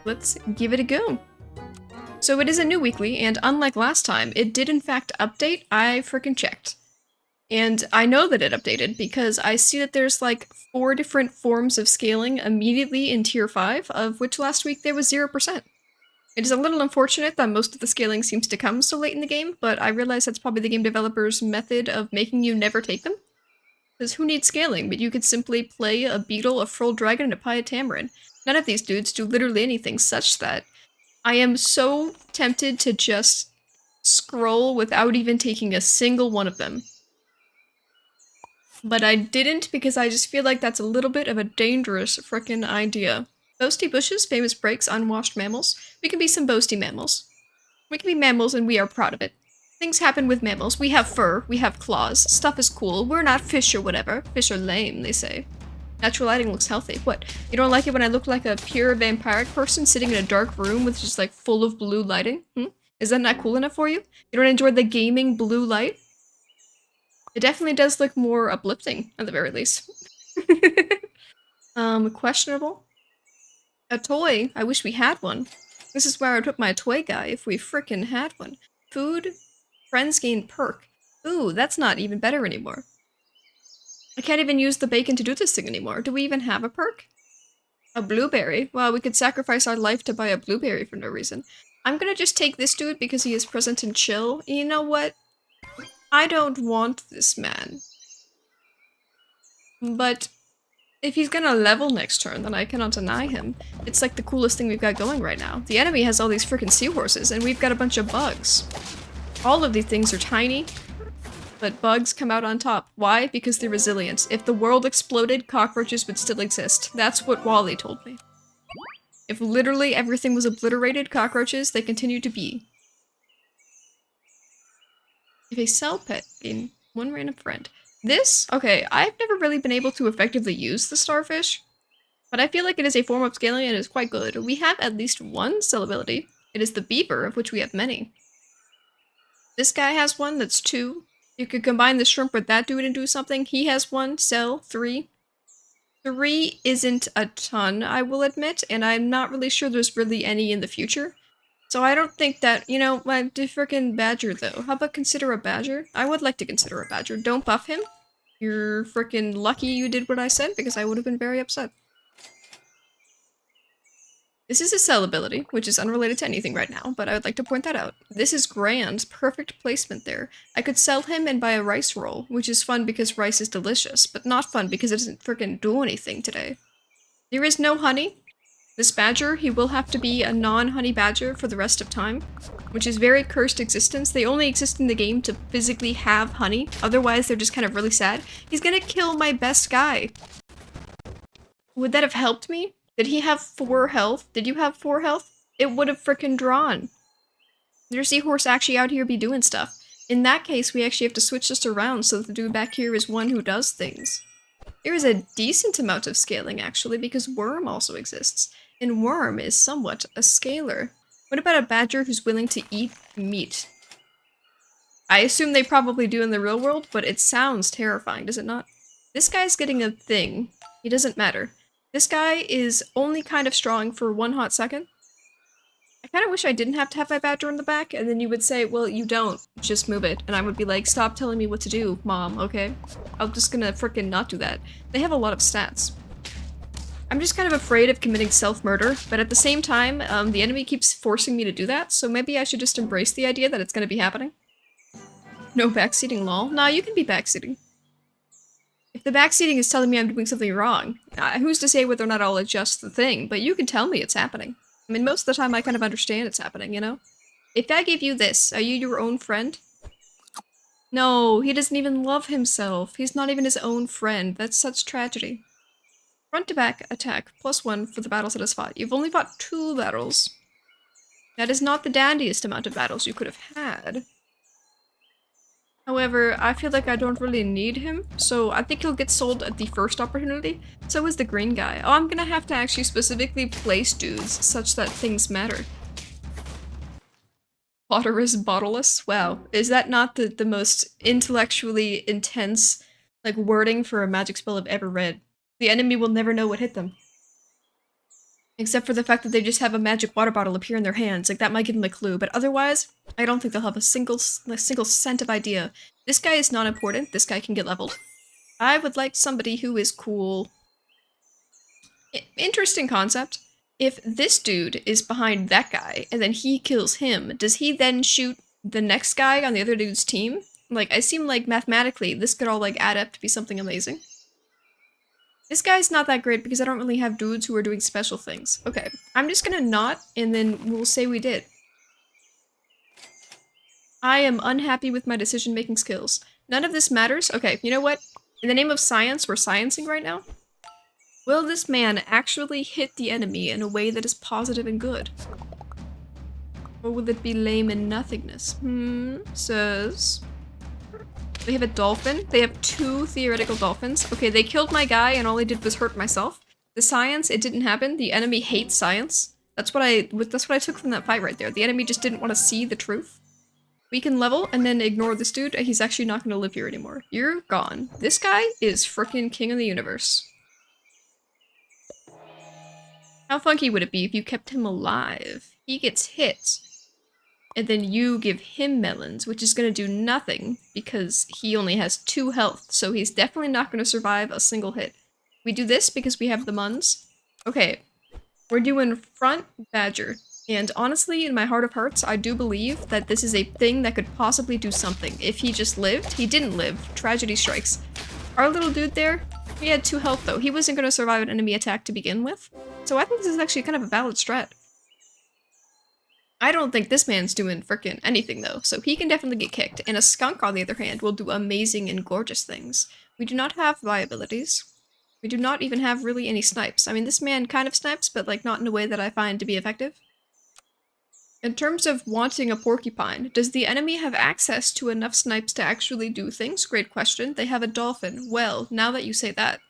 let's give it a go. So it is a new weekly, and unlike last time, it did in fact update. I freaking checked. And I know that it updated because I see that there's like 4 different forms of scaling immediately in tier 5, of which last week there was 0%. It is a little unfortunate that most of the scaling seems to come so late in the game, but I realize that's probably the game developer's method of making you never take them. Because who needs scaling, but you could simply play a beetle, a frilled dragon, and a pie of tamarin. None of these dudes do literally anything such that I am so tempted to just scroll without even taking a single one of them. But I didn't because I just feel like that's a little bit of a dangerous frickin' idea. Boasty bushes, famous breaks, unwashed mammals. We can be some boasty mammals. We can be mammals and we are proud of it. Things happen with mammals. We have fur, we have claws, stuff is cool, we're not fish or whatever. Fish are lame, they say. Natural lighting looks healthy. What? You don't like it when I look like a pure vampiric person sitting in a dark room with just like full of blue lighting? Is that not cool enough for you? You don't enjoy the gaming blue light? It definitely does look more uplifting, at the very least. Questionable. A toy. I wish we had one. This is where I'd put my toy guy if we frickin' had one. Food. Friends gain perk. Ooh, that's not even better anymore. I can't even use the bacon to do this thing anymore. Do we even have a perk? A blueberry. Well, we could sacrifice our life to buy a blueberry for no reason. I'm gonna just take this dude because he is present and chill. You know what? I don't want this man. But if he's gonna level next turn, then I cannot deny him. It's like the coolest thing we've got going right now. The enemy has all these freaking seahorses, and we've got a bunch of bugs. All of these things are tiny, but bugs come out on top. Why? Because they're resilient. If the world exploded, cockroaches would still exist. That's what Wally told me. If literally everything was obliterated, cockroaches, they continue to be. If a cell pet gain 1 random friend. This? Okay, I've never really been able to effectively use the starfish, but I feel like it is a form of scaling and it is quite good. We have at least 1 cell ability. It is the beaver, of which we have many. This guy has 1, that's 2. You could combine the shrimp with that dude and do something. He has 1, cell, 3. 3 isn't a ton, I will admit, and I'm not really sure there's really any in the future. So I don't think that, you know, my frickin' badger though. How about consider a badger? I would like to consider a badger. Don't buff him. You're frickin' lucky you did what I said because I would have been very upset. This is a cell ability, which is unrelated to anything right now, but I would like to point that out. This is grand. Perfect placement there. I could sell him and buy a rice roll, which is fun because rice is delicious, but not fun because it doesn't frickin' do anything today. There is no honey. This badger, he will have to be a non-honey badger for the rest of time, which is very cursed existence. They only exist in the game to physically have honey, otherwise they're just kind of really sad. He's gonna kill my best guy. Would that have helped me? Did he have 4 health? Did you have 4 health? It would have frickin' drawn. There's seahorse actually out here be doing stuff. In that case, we actually have to switch this around so that the dude back here is one who does things. There is a decent amount of scaling, actually, because Worm also exists. And Worm is somewhat a scaler. What about a badger who's willing to eat meat? I assume they probably do in the real world, but it sounds terrifying, does it not? This guy's getting a thing. He doesn't matter. This guy is only kind of strong for 1 hot second. I kind of wish I didn't have to have my badger in the back, and then you would say, well, you don't. Just move it. And I would be like, stop telling me what to do, Mom, okay? I'm just gonna frickin' not do that. They have a lot of stats. I'm just kind of afraid of committing self-murder, but at the same time, the enemy keeps forcing me to do that, so maybe I should just embrace the idea that it's gonna be happening. No backseating, lol. Nah, you can be backseating. If the backseating is telling me I'm doing something wrong, who's to say whether or not I'll adjust the thing, but you can tell me it's happening. I mean, most of the time I kind of understand it's happening, you know? If I gave you this, are you your own friend? No, he doesn't even love himself. He's not even his own friend. That's such tragedy. Front to back attack, +1 for the battles that has fought. You've only fought 2 battles. That is not the dandiest amount of battles you could have had. However, I feel like I don't really need him, so I think he'll get sold at the first opportunity. So is the green guy. Oh, I'm gonna have to actually specifically place dudes such that things matter. Water is bottleless? Wow. Is that not the most intellectually intense, like, wording for a magic spell I've ever read? The enemy will never know what hit them. Except for the fact that they just have a magic water bottle appear in their hands. Like, that might give them a clue. But otherwise, I don't think they'll have a single cent of idea. This guy is not important. This guy can get leveled. I would like somebody who is cool. Interesting concept. If this dude is behind that guy, and then he kills him, does he then shoot the next guy on the other dude's team? Like, I seem like mathematically, this could all, like, add up to be something amazing. This guy's not that great because I don't really have dudes who are doing special things. Okay, I'm just gonna not, and then we'll say we did. I am unhappy with my decision-making skills. None of this matters. Okay, you know what? In the name of science, we're sciencing right now. Will this man actually hit the enemy in a way that is positive and good? Or will it be lame and nothingness? Says... They have a dolphin. They have 2 theoretical dolphins. Okay, they killed my guy and all I did was hurt myself. The science, it didn't happen. The enemy hates science. That's what I took from that fight right there. The enemy just didn't want to see the truth. We can level and then ignore this dude. He's actually not going to live here anymore. You're gone. This guy is frickin' king of the universe. How funky would it be if you kept him alive? He gets hit. And then you give him melons, which is going to do nothing because he only has 2 health, so he's definitely not going to survive a single hit. We do this because we have the muns. Okay, we're doing front badger. And honestly, in my heart of hearts, I do believe that this is a thing that could possibly do something. If he just lived, he didn't live. Tragedy strikes. Our little dude there, he had 2 health though. He wasn't going to survive an enemy attack to begin with. So I think this is actually kind of a valid strat. I don't think this man's doing frickin' anything though, so he can definitely get kicked. And a skunk, on the other hand, will do amazing and gorgeous things. We do not have abilities. We do not even have really any snipes. I mean, this man kind of snipes, but like not in a way that I find to be effective. In terms of wanting a porcupine, does the enemy have access to enough snipes to actually do things? Great question. They have a dolphin. Well, now that you say that,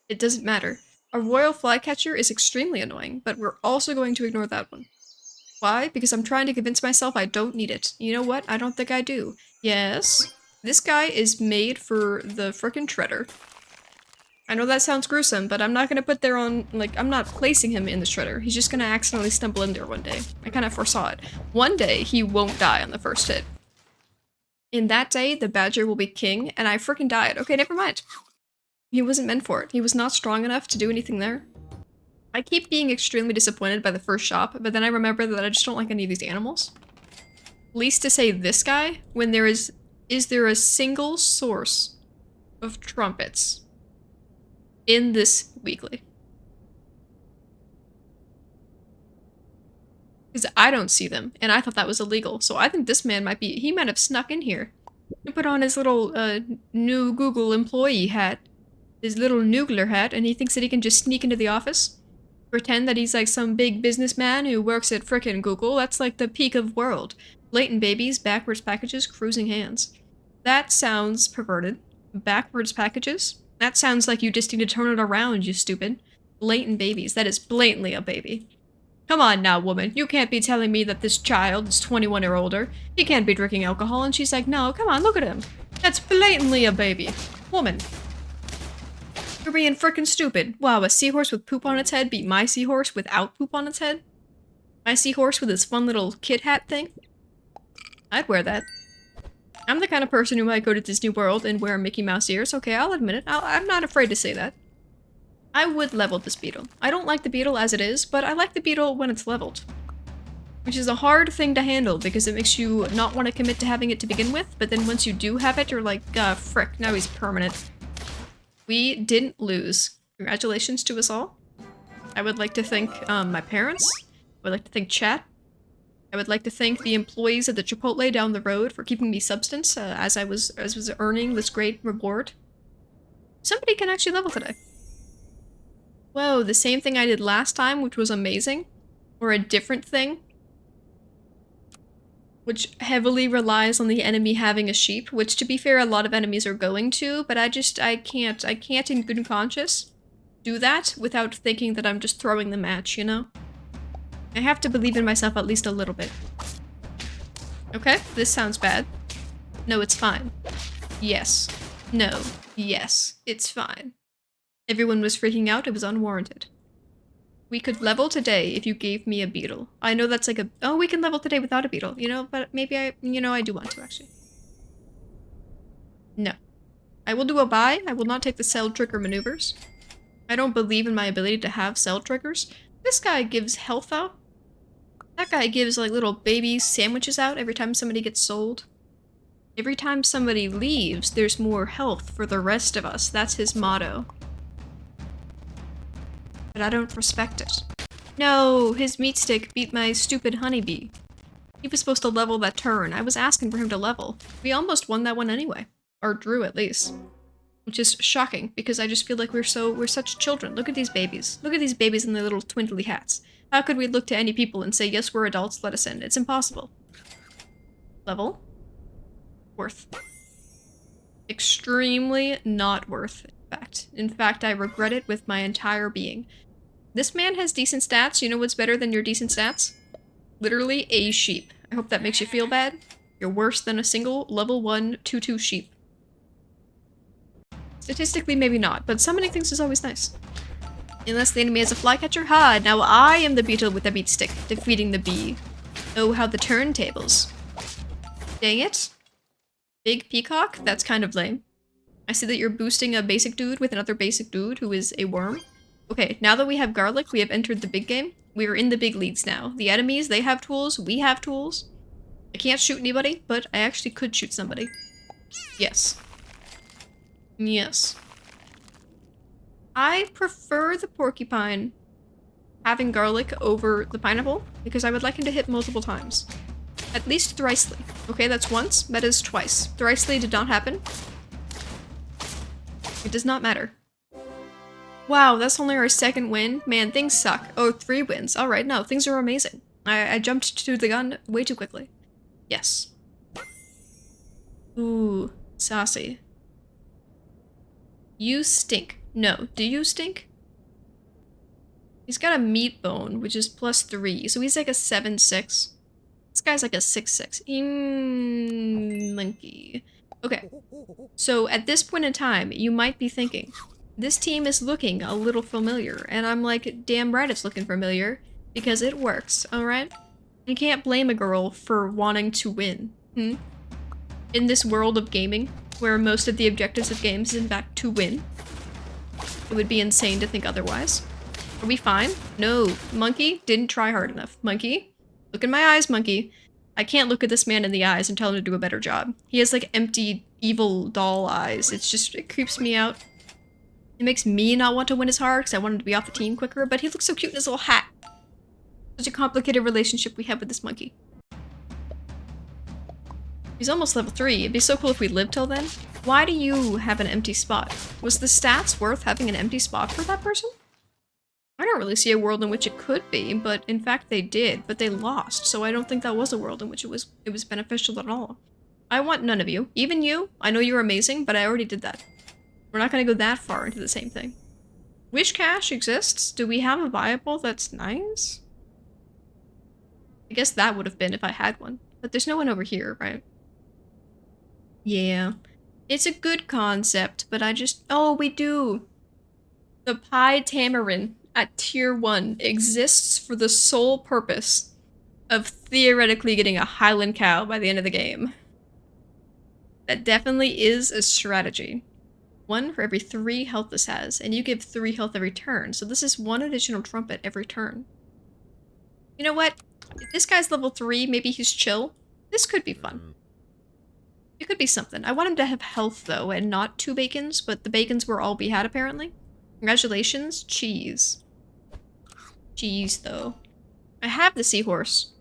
it doesn't matter. A royal flycatcher is extremely annoying, but we're also going to ignore that one. Why? Because I'm trying to convince myself I don't need it. You know what? I don't think I do. Yes. This guy is made for the frickin' shredder. I know that sounds gruesome, but I'm not gonna put there on, like, I'm not placing him in the shredder. He's just gonna accidentally stumble in there one day. I kind of foresaw it. One day, he won't die on the first hit. In that day, the badger will be king, and I frickin' died. Okay, never mind. He wasn't meant for it. He was not strong enough to do anything there. I keep being extremely disappointed by the first shop, but then I remember that I just don't like any of these animals. Least to say this guy, when there is there a single source of trumpets in this weekly? Because I don't see them, and I thought that was illegal, so I think this man he might have snuck in here. He put on his little, new Google employee hat, his little noogler hat, and he thinks that he can just sneak into the office. Pretend that he's like some big businessman who works at frickin' Google. That's like the peak of world. Blatant babies, backwards packages, cruising hands. That sounds perverted. Backwards packages? That sounds like you just need to turn it around, you stupid. Blatant babies. That is blatantly a baby. Come on now, woman. You can't be telling me that this child is 21 or older. He can't be drinking alcohol. And she's like, no, come on, look at him. That's blatantly a baby. Woman. You're being frickin' stupid. Wow, a seahorse with poop on its head beat my seahorse without poop on its head? My seahorse with his fun little kid hat thing? I'd wear that. I'm the kind of person who might go to Disney World and wear Mickey Mouse ears. Okay, I'll admit it. I'm not afraid to say that. I would level this beetle. I don't like the beetle as it is, but I like the beetle when it's leveled. Which is a hard thing to handle because it makes you not want to commit to having it to begin with, but then once you do have it, you're like, frick, now he's permanent. We didn't lose. Congratulations to us all. I would like to thank my parents. I would like to thank chat. I would like to thank the employees at the Chipotle down the road for keeping me substance as I was earning this great reward. Somebody can actually level today. Whoa, the same thing I did last time, which was amazing. Or a different thing. Which heavily relies on the enemy having a sheep, which to be fair, a lot of enemies are going to, but I can't in good conscience do that without thinking that I'm just throwing the match, you know? I have to believe in myself at least a little bit. Okay, this sounds bad. No, it's fine. Yes. No. Yes. It's fine. Everyone was freaking out, it was unwarranted. We could level today if you gave me a beetle. I know that's like a... Oh, we can level today without a beetle, you know? But maybe I do want to, actually. No. I will do a buy. I will not take the cell trigger maneuvers. I don't believe in my ability to have cell triggers. This guy gives health out. That guy gives like little baby sandwiches out every time somebody gets sold. Every time somebody leaves, there's more health for the rest of us. That's his motto. But I don't respect it. No, his meat stick beat my stupid honeybee. He was supposed to level that turn. I was asking for him to level. We almost won that one anyway. Or drew, at least. Which is shocking, because I just feel like we're such children. Look at these babies. Look at these babies in their little twinkly hats. How could we look to any people and say, yes, we're adults, let us in? It's impossible. Level. Worth. Extremely not worth, in fact. In fact, I regret it with my entire being. This man has decent stats. You know what's better than your decent stats? Literally a sheep. I hope that makes you feel bad. You're worse than a single level 1 2/2 sheep. Statistically, maybe not, but summoning things is always nice. Unless the enemy has a flycatcher. Ha! Now I am the beetle with the meat stick, defeating the bee. Oh, how the turntables. Dang it. Big peacock? That's kind of lame. I see that you're boosting a basic dude with another basic dude who is a worm. Okay, now that we have garlic, we have entered the big game. We are in the big leagues now. The enemies, they have tools, we have tools. I can't shoot anybody, but I actually could shoot somebody. Yes. Yes. I prefer the porcupine having garlic over the pineapple, because I would like him to hit multiple times. At least thricely. Okay, that's once, that is twice. Thricely did not happen. It does not matter. Wow, that's only our second win? Man, things suck. Oh, 3 wins. Alright, no, things are amazing. I jumped to the gun way too quickly. Yes. Ooh, saucy. You stink. No, do you stink? He's got a meat bone, which is +3, so he's like a 7/6. This guy's like a 6/6. Monkey. Okay, so at this point in time, you might be thinking, this team is looking a little familiar, and I'm like, damn right it's looking familiar, because it works, alright? You can't blame a girl for wanting to win, In this world of gaming, where most of the objectives of games is in fact to win. It would be insane to think otherwise. Are we fine? No. Monkey didn't try hard enough. Monkey? Look in my eyes, monkey. I can't look at this man in the eyes and tell him to do a better job. He has like empty, evil doll eyes. It creeps me out. It makes me not want to win as hard because I want him to be off the team quicker, but he looks so cute in his little hat. Such a complicated relationship we have with this monkey. He's almost level 3. It'd be so cool if we lived till then. Why do you have an empty spot? Was the stats worth having an empty spot for that person? I don't really see a world in which it could be, but in fact they did, but they lost, so I don't think that was a world in which it was beneficial at all. I want none of you. Even you. I know you're amazing, but I already did that. We're not gonna go that far into the same thing. Wish Cash exists? Do we have a viable that's nice? I guess that would have been if I had one. But there's no one over here, right? Yeah. It's a good concept, but I just... Oh, we do! The Pie Tamarin at tier 1 exists for the sole purpose of theoretically getting a Highland cow by the end of the game. That definitely is a strategy. 1 for every 3 health this has, and you give 3 health every turn, so this is 1 additional trumpet every turn. You know what? If this guy's level 3, maybe he's chill. This could be fun. It could be something. I want him to have health, though, and not 2 bacons, but the bacons were all we had, apparently. Congratulations. Cheese. Cheese, though. I have the seahorse.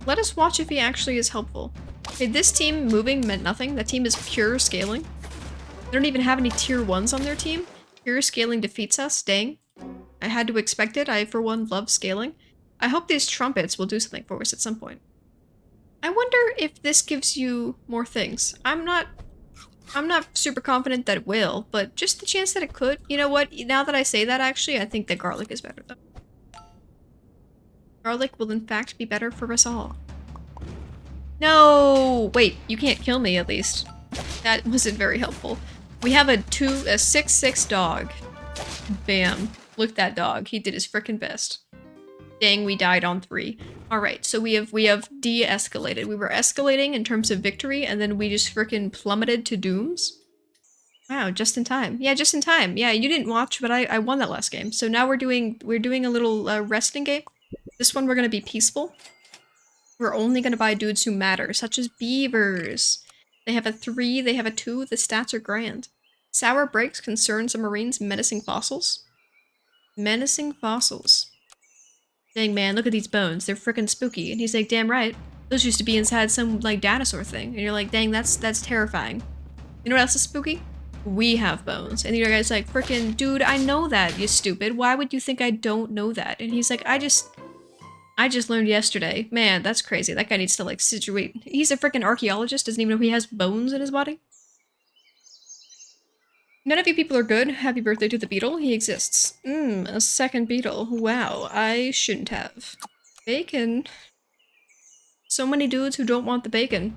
Let us watch if he actually is helpful. Okay, this team moving meant nothing. That team is pure scaling. They don't even have any tier 1s on their team. Pure scaling defeats us. Dang. I had to expect it. I, for one, love scaling. I hope these trumpets will do something for us at some point. I wonder if this gives you more things. I'm not super confident that it will, but just the chance that it could. You know what? Now that I say that, actually, I think that garlic is better, though. Garlic will, in fact, be better for us all. No! Wait, you can't kill me, at least. That wasn't very helpful. We have a 6/6 dog. Bam. Look at that dog. He did his frickin' best. Dang, we died on 3. Alright, so we have de-escalated. We were escalating in terms of victory, and then we just frickin' plummeted to dooms. Wow, just in time. Yeah, just in time. Yeah, you didn't watch, but I won that last game. So now we're doing a little resting game. This one we're gonna be peaceful. We're only gonna buy dudes who matter, such as beavers. They have a 3, they have a 2, the stats are grand. Sour breaks, concerns of marines, menacing fossils. Menacing fossils. Dang, man, look at these bones. They're freaking spooky. And he's like, damn right. Those used to be inside some, like, dinosaur thing. And you're like, dang, that's terrifying. You know what else is spooky? We have bones. And the other guy's like, frickin', dude, I know that, you stupid. Why would you think I don't know that? And he's like, I just learned yesterday. Man, that's crazy. That guy needs to, like, situate. He's a frickin' archaeologist. Doesn't even know he has bones in his body. None of you people are good. Happy birthday to the beetle. He exists. A second beetle. Wow, I shouldn't have. Bacon. So many dudes who don't want the bacon.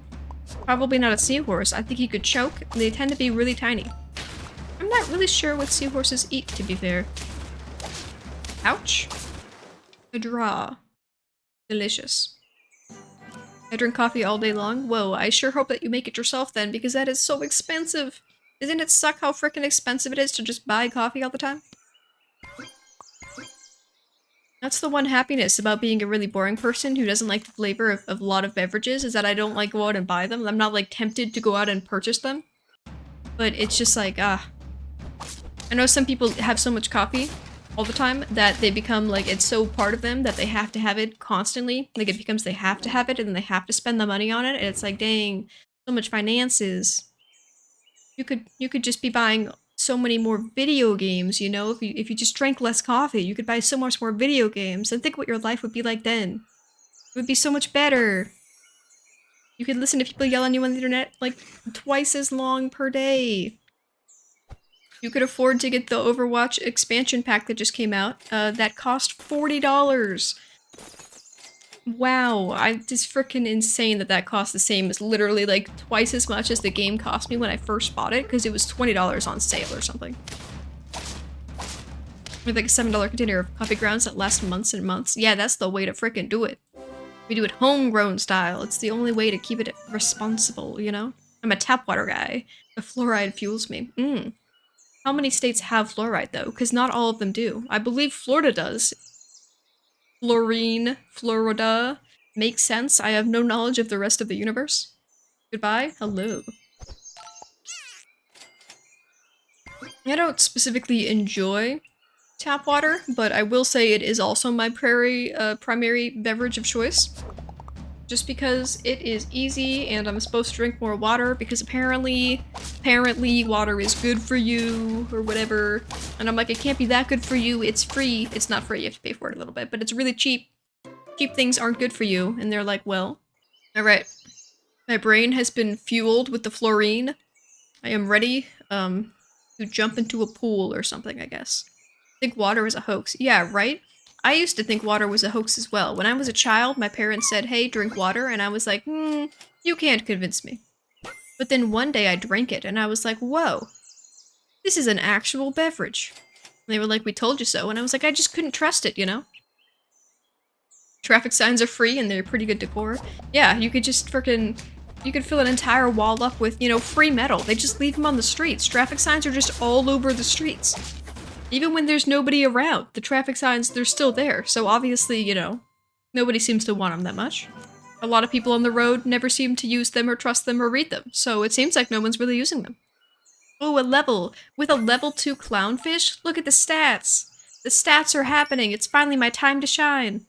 Probably not a seahorse. I think he could choke. They tend to be really tiny. I'm not really sure what seahorses eat, to be fair. Ouch. A draw. Delicious. I drink coffee all day long. Whoa, I sure hope that you make it yourself then, because that is so expensive. Doesn't it suck how frickin' expensive it is to just buy coffee all the time? That's the one happiness about being a really boring person who doesn't like the flavor of a lot of beverages, is that I don't like go out and buy them. I'm not like tempted to go out and purchase them. But it's just like, I know some people have so much coffee all the time that they become like, it's so part of them that they have to have it constantly. Like it becomes they have to have it and then they have to spend the money on it. And it's like, dang, so much finances. You could just be buying so many more video games, you know? If you just drank less coffee, you could buy so much more video games. And think what your life would be like then. It would be so much better. You could listen to people yell on you on the internet like twice as long per day. You could afford to get the Overwatch expansion pack that just came out. That cost $40. Wow, it's freaking insane that cost the same as literally like twice as much as the game cost me when I first bought it, because it was $20 on sale or something. With like a $7 container of coffee grounds that last months and months. Yeah, that's the way to frickin' do it. We do it homegrown style. It's the only way to keep it responsible, you know? I'm a tap water guy. The fluoride fuels me. How many states have fluoride though? Because not all of them do. I believe Florida does. Fluorine, Florida. Makes sense. I have no knowledge of the rest of the universe. Goodbye. Hello. I don't specifically enjoy tap water, but I will say it is also my primary beverage of choice. Just because it is easy and I'm supposed to drink more water because apparently water is good for you or whatever. And I'm like, it can't be that good for you. It's free. It's not free. You have to pay for it a little bit, but it's really cheap. Cheap things aren't good for you. And they're like, well, all right. My brain has been fueled with the fluorine. I am ready to jump into a pool or something, I guess. I think water is a hoax. Yeah, right? I used to think water was a hoax as well. When I was a child, my parents said, hey, drink water, and I was like, you can't convince me. But then one day I drank it, and I was like, whoa, this is an actual beverage. And they were like, we told you so, and I was like, I just couldn't trust it, you know? Traffic signs are free, and they're pretty good decor. Yeah, you could just you could fill an entire wall up with, you know, free metal. They just leave them on the streets. Traffic signs are just all over the streets. Even when there's nobody around, the traffic signs, they're still there. So obviously, you know, nobody seems to want them that much. A lot of people on the road never seem to use them or trust them or read them. So it seems like no one's really using them. Oh, a level. With a level 2 clownfish? Look at the stats. The stats are happening. It's finally my time to shine.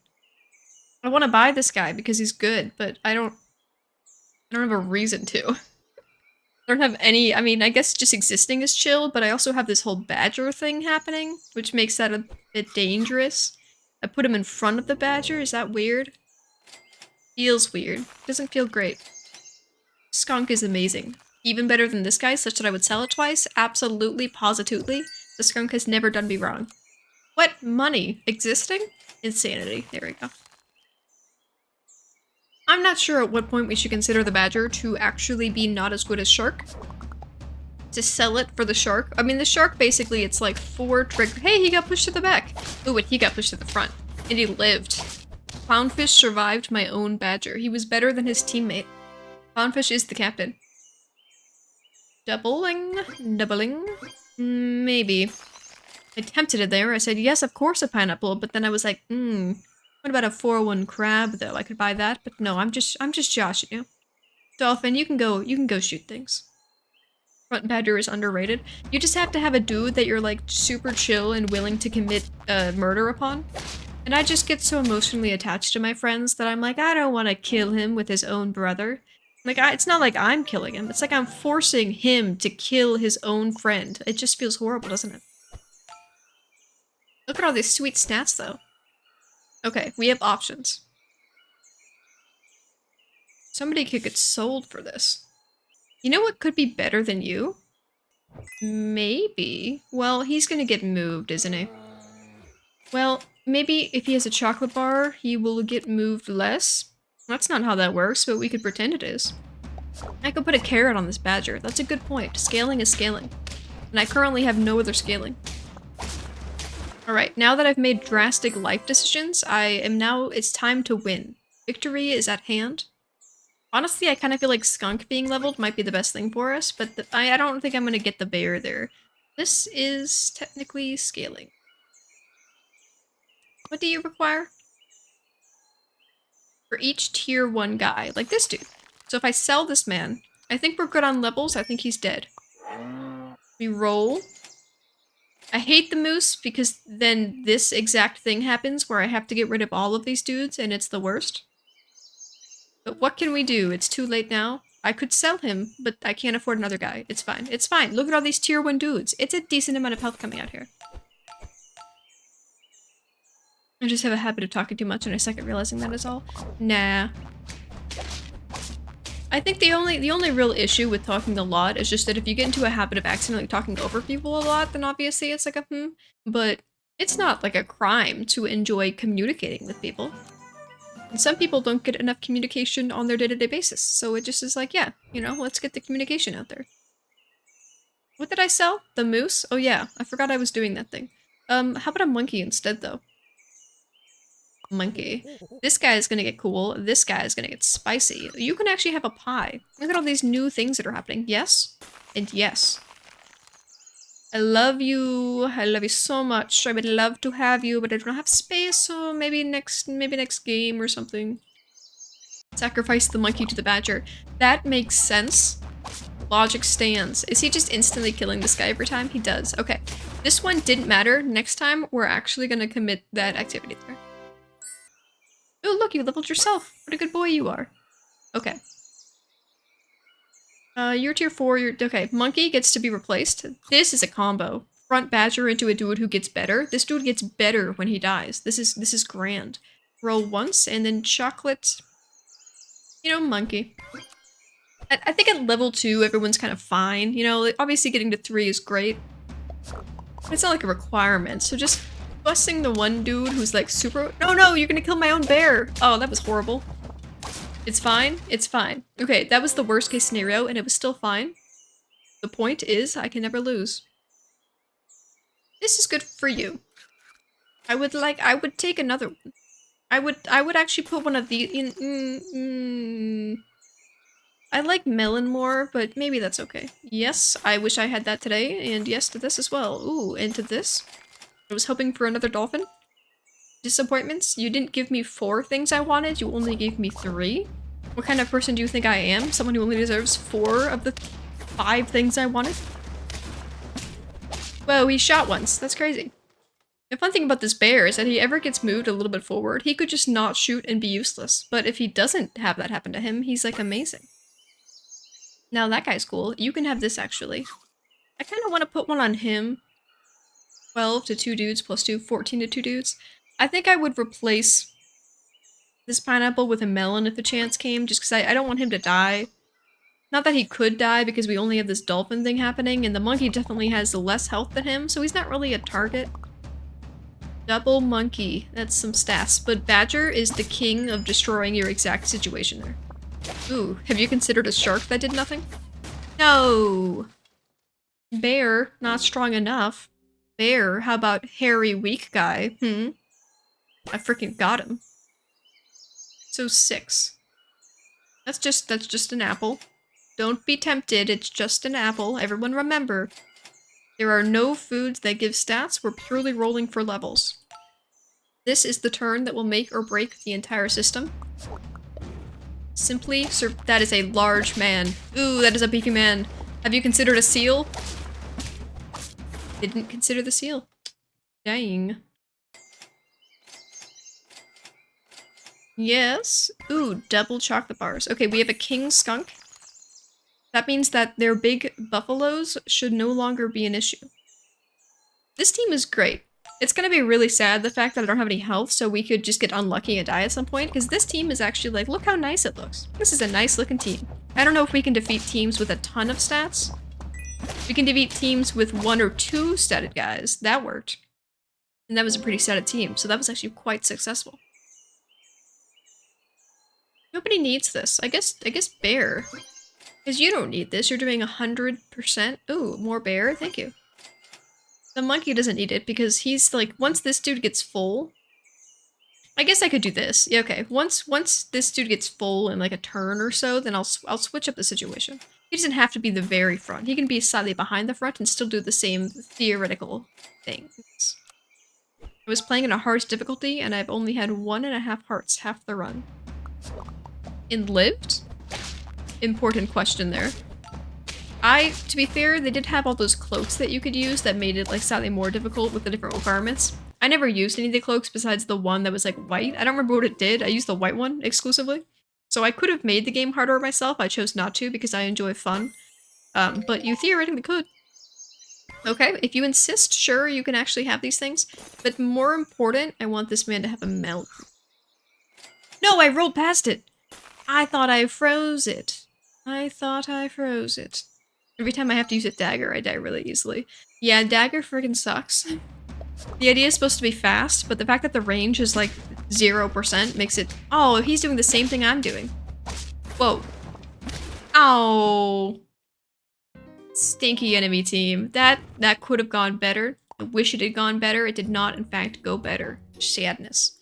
I want to buy this guy because he's good, but I don't have a reason to. I don't have any, I mean, I guess just existing is chill, but I also have this whole badger thing happening, which makes that a bit dangerous. I put him in front of the badger, is that weird? Feels weird. Doesn't feel great. Skunk is amazing. Even better than this guy, such that I would sell it twice? Absolutely, positively. The skunk has never done me wrong. What? Money? Existing? Insanity. There we go. I'm not sure at what point we should consider the badger to actually be not as good as shark. to sell it for the shark. I mean, the shark basically, it's like 4 trigger. Hey, he got pushed to the back. Oh, wait, he got pushed to the front. And he lived. Clownfish survived my own badger. He was better than his teammate. Clownfish is the captain. Doubling? Maybe. I tempted it there. I said, yes, of course a pineapple, but then I was like, what about a 401 crab though? I could buy that, but no, I'm just joshing you. Dolphin, you can go shoot things. Front badger is underrated. You just have to have a dude that you're like super chill and willing to commit murder upon. And I just get so emotionally attached to my friends that I'm like, I don't want to kill him with his own brother. Like, it's not like I'm killing him. It's like I'm forcing him to kill his own friend. It just feels horrible, doesn't it? Look at all these sweet stats, though. Okay, we have options. Somebody could get sold for this. You know what could be better than you? Maybe. Well, he's gonna get moved, isn't he? Well, maybe if he has a chocolate bar, he will get moved less. That's not how that works, but we could pretend it is. I could put a carrot on this badger. That's a good point. Scaling is scaling. And I currently have no other scaling. Alright, now that I've made drastic life decisions, it's time to win. Victory is at hand. Honestly, I kind of feel like skunk being leveled might be the best thing for us, but I don't think I'm going to get the bear there. This is technically scaling. What do you require? For each tier 1 guy, like this dude. So if I sell this man, I think we're good on levels. I think he's dead. We roll. I hate the moose because then this exact thing happens where I have to get rid of all of these dudes and it's the worst. But what can we do? It's too late now. I could sell him, but I can't afford another guy. It's fine. It's fine. Look at all these tier 1 dudes. It's a decent amount of health coming out here. I just have a habit of talking too much and I suck at realizing that is all. Nah. I think the only real issue with talking a lot is just that if you get into a habit of accidentally talking over people a lot, then obviously it's like a but it's not like a crime to enjoy communicating with people. And some people don't get enough communication on their day-to-day basis, so it just is like, yeah, you know, let's get the communication out there. What did I sell? The moose? Oh yeah, I forgot I was doing that thing. How about a monkey instead, though? Monkey. This guy is gonna get cool. This guy is gonna get spicy. You can actually have a pie. Look at all these new things that are happening. Yes, and yes. I love you. I love you so much. I would love to have you, but I don't have space, so maybe next game or something. Sacrifice the monkey to the badger. That makes sense. Logic stands. Is he just instantly killing this guy every time? He does. Okay. This one didn't matter. Next time, we're actually gonna commit that activity there. Oh, look, you leveled yourself. What a good boy you are. Okay. You're tier 4, okay, monkey gets to be replaced. This is a combo. Front badger into a dude who gets better. This dude gets better when he dies. This is grand. Roll once, and then chocolate. You know, monkey. I think at level 2, everyone's kind of fine. You know, obviously getting to 3 is great. It's not like a requirement, so just busting the one dude who's like super- No, you're gonna kill my own bear! Oh, that was horrible. It's fine. It's fine. Okay, that was the worst case scenario, and it was still fine. The point is, I can never lose. This is good for you. I would take another one. I would actually put one of these in, I like melon more, but maybe that's okay. Yes, I wish I had that today, and yes to this as well. Ooh, and to this. I was hoping for another dolphin. Disappointments? You didn't give me 4 things I wanted, you only gave me 3? What kind of person do you think I am? Someone who only deserves 4 of the 5 things I wanted? Whoa, he shot once. That's crazy. The fun thing about this bear is that he ever gets moved a little bit forward, he could just not shoot and be useless. But if he doesn't have that happen to him, he's like amazing. Now that guy's cool. You can have this actually. I kind of want to put one on him. 12 to 2 dudes plus 2, 14 to 2 dudes. I think I would replace this pineapple with a melon if the chance came, just because I don't want him to die. Not that he could die, because we only have this dolphin thing happening, and the monkey definitely has less health than him, so he's not really a target. Double monkey. That's some stats. But badger is the king of destroying your exact situation there. Ooh, have you considered a shark that did nothing? No! Bear, not strong enough. Bear, how about hairy weak guy? I freaking got him. So 6. That's just an apple. Don't be tempted, it's just an apple. Everyone remember, there are no foods that give stats, we're purely rolling for levels. This is the turn that will make or break the entire system. Simply, that is a large man. Ooh, that is a beefy man. Have you considered a seal? Didn't consider the seal. Dang. Yes. Ooh, double chocolate bars. Okay, we have a king skunk. That means that their big buffaloes should no longer be an issue. This team is great. It's gonna be really sad, the fact that I don't have any health, so we could just get unlucky and die at some point, because this team is actually like, look how nice it looks. This is a nice looking team. I don't know if we can defeat teams with a ton of stats. We can defeat teams with 1 or 2 statted guys. That worked. And that was a pretty statted team, so that was actually quite successful. Nobody needs this. I guess bear. Because you don't need this, you're doing 100%. Ooh, more bear, thank you. The monkey doesn't need it because he's like, once this dude gets full, I guess I could do this. Yeah, okay. Once this dude gets full in like a turn or so, then I'll switch up the situation. He doesn't have to be the very front. He can be slightly behind the front and still do the same theoretical things. I was playing in a hardest difficulty and I've only had 1.5 hearts half the run. And lived? Important question there. To be fair, they did have all those cloaks that you could use that made it like slightly more difficult with the different requirements. I never used any of the cloaks besides the one that was like white. I don't remember what it did. I used the white one exclusively. So I could have made the game harder myself. I chose not to because I enjoy fun. But you theoretically could. Okay, if you insist, sure, you can actually have these things. But more important, I want this man to have a melt. No, I rolled past it! I thought I froze it. I thought I froze it. Every time I have to use a dagger, I die really easily. Yeah, dagger friggin' sucks. The idea is supposed to be fast, but the fact that the range is like 0% makes it— oh, he's doing the same thing I'm doing. Whoa. Oh. Stinky enemy team. That could have gone better. I wish it had gone better. It did not, in fact, go better. Sadness.